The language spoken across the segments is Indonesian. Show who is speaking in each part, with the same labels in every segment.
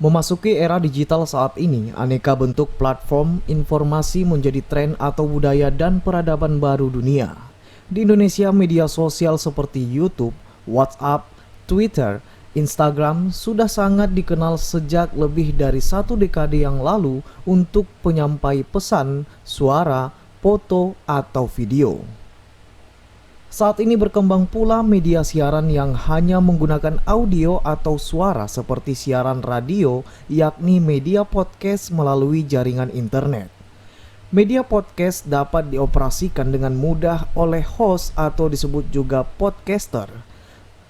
Speaker 1: Memasuki era digital saat ini, aneka bentuk platform informasi menjadi tren atau budaya dan peradaban baru dunia. Di Indonesia, media sosial seperti YouTube, WhatsApp, Twitter, Instagram sudah sangat dikenal sejak lebih dari 1 dekade yang lalu untuk penyampai pesan, suara, foto, atau video. Saat ini berkembang pula media siaran yang hanya menggunakan audio atau suara seperti siaran radio, yakni media podcast melalui jaringan internet. Media podcast dapat dioperasikan dengan mudah oleh host atau disebut juga podcaster.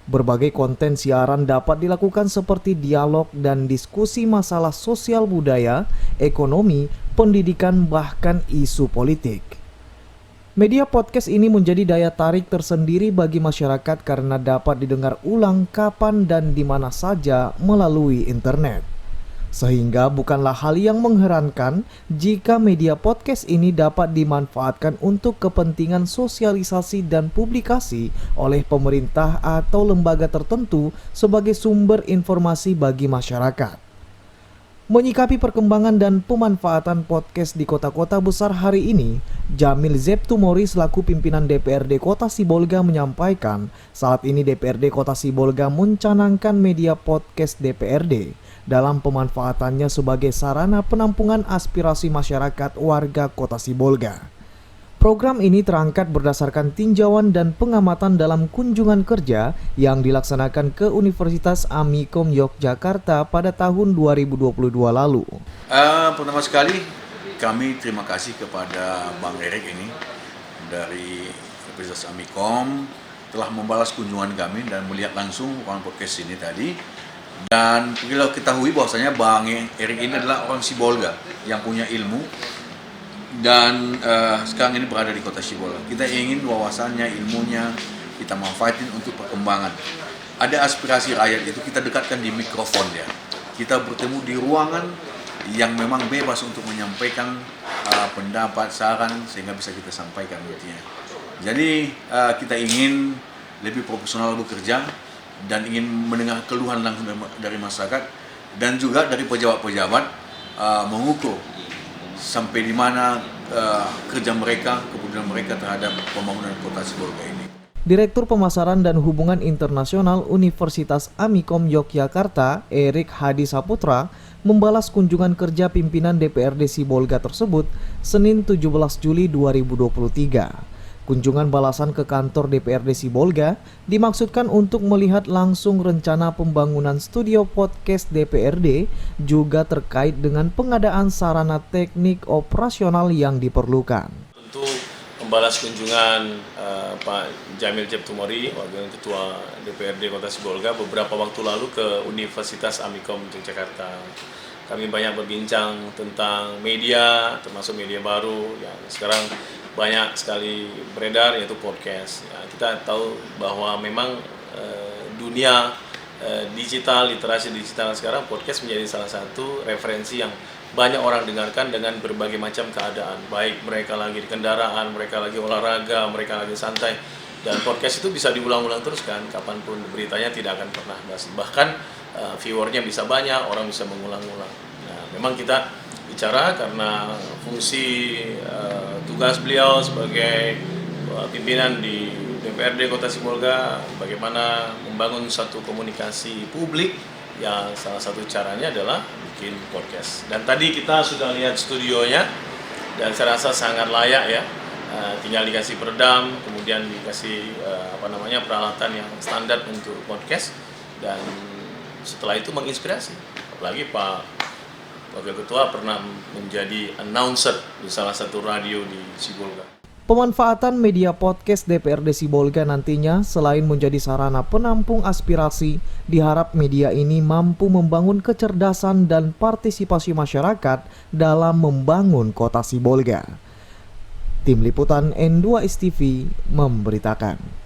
Speaker 1: Berbagai konten siaran dapat dilakukan seperti dialog dan diskusi masalah sosial budaya, ekonomi, pendidikan, bahkan isu politik. Media podcast ini menjadi daya tarik tersendiri bagi masyarakat karena dapat didengar ulang kapan dan di mana saja melalui internet. Sehingga bukanlah hal yang mengherankan jika media podcast ini dapat dimanfaatkan untuk kepentingan sosialisasi dan publikasi oleh pemerintah atau lembaga tertentu sebagai sumber informasi bagi masyarakat. Menyikapi perkembangan dan pemanfaatan podcast di kota-kota besar hari ini, Jamil Zeptumori selaku pimpinan DPRD Kota Sibolga menyampaikan saat ini DPRD Kota Sibolga mencanangkan media podcast DPRD dalam pemanfaatannya sebagai sarana penampungan aspirasi masyarakat warga Kota Sibolga. Program ini terangkat berdasarkan tinjauan dan pengamatan dalam kunjungan kerja yang dilaksanakan ke Universitas Amikom Yogyakarta pada tahun 2022 lalu.
Speaker 2: Pertama sekali kami terima kasih kepada Bang Erik ini dari Universitas Amikom telah membalas kunjungan kami dan melihat langsung orang podcast ini tadi. Dan kita ketahui bahwasanya Bang Erik ini adalah orang Sibolga yang punya ilmu. Dan sekarang ini berada di Kota Sibolga. Kita ingin bahwasannya ilmunya kita manfaatin untuk perkembangan. Ada aspirasi rakyat itu kita dekatkan di mikrofon ya. Kita bertemu di ruangan yang memang bebas untuk menyampaikan pendapat, saran sehingga bisa kita sampaikan intinya. Jadi kita ingin lebih profesional bekerja dan ingin mendengar keluhan langsung dari masyarakat dan juga dari pejabat-pejabat mengukur sampai di mana kerja mereka, kepedulian mereka terhadap pembangunan Kota Sibolga ini.
Speaker 1: Direktur Pemasaran dan Hubungan Internasional Universitas Amikom Yogyakarta, Erik Hadi Saputra, membalas kunjungan kerja pimpinan DPRD Sibolga tersebut Senin 17 Juli 2023. Kunjungan balasan ke kantor DPRD Sibolga dimaksudkan untuk melihat langsung rencana pembangunan studio podcast DPRD juga terkait dengan pengadaan sarana teknik operasional yang diperlukan.
Speaker 3: Untuk membalas kunjungan Pak Jamil Zeptumori, Wakil Ketua DPRD Kota Sibolga beberapa waktu lalu ke Universitas Amikom Yogyakarta. Kami banyak berbincang tentang media, termasuk media baru yang sekarang banyak sekali beredar, yaitu podcast. Ya, kita tahu bahwa memang dunia digital, literasi digital sekarang podcast menjadi salah satu referensi yang banyak orang dengarkan dengan berbagai macam keadaan. Baik mereka lagi di kendaraan, mereka lagi olahraga, mereka lagi santai. Dan podcast itu bisa diulang-ulang terus kan, kapanpun beritanya tidak akan pernah basi. Bahkan viewernya bisa banyak, orang bisa mengulang-ulang. Nah, memang kita bicara karena fungsi tugas beliau sebagai pimpinan di DPRD Kota Sibolga bagaimana membangun satu komunikasi publik yang salah satu caranya adalah bikin podcast. Dan tadi kita sudah lihat studionya dan saya rasa sangat layak ya. Tinggal dikasih peredam, kemudian dikasih peralatan yang standar untuk podcast dan setelah itu menginspirasi. Apalagi Pak Wakil Ketua pernah menjadi announcer di salah satu radio di Sibolga.
Speaker 1: Pemanfaatan media podcast DPRD Sibolga nantinya selain menjadi sarana penampung aspirasi, diharap media ini mampu membangun kecerdasan dan partisipasi masyarakat dalam membangun Kota Sibolga. Tim Liputan N2 STV memberitakan.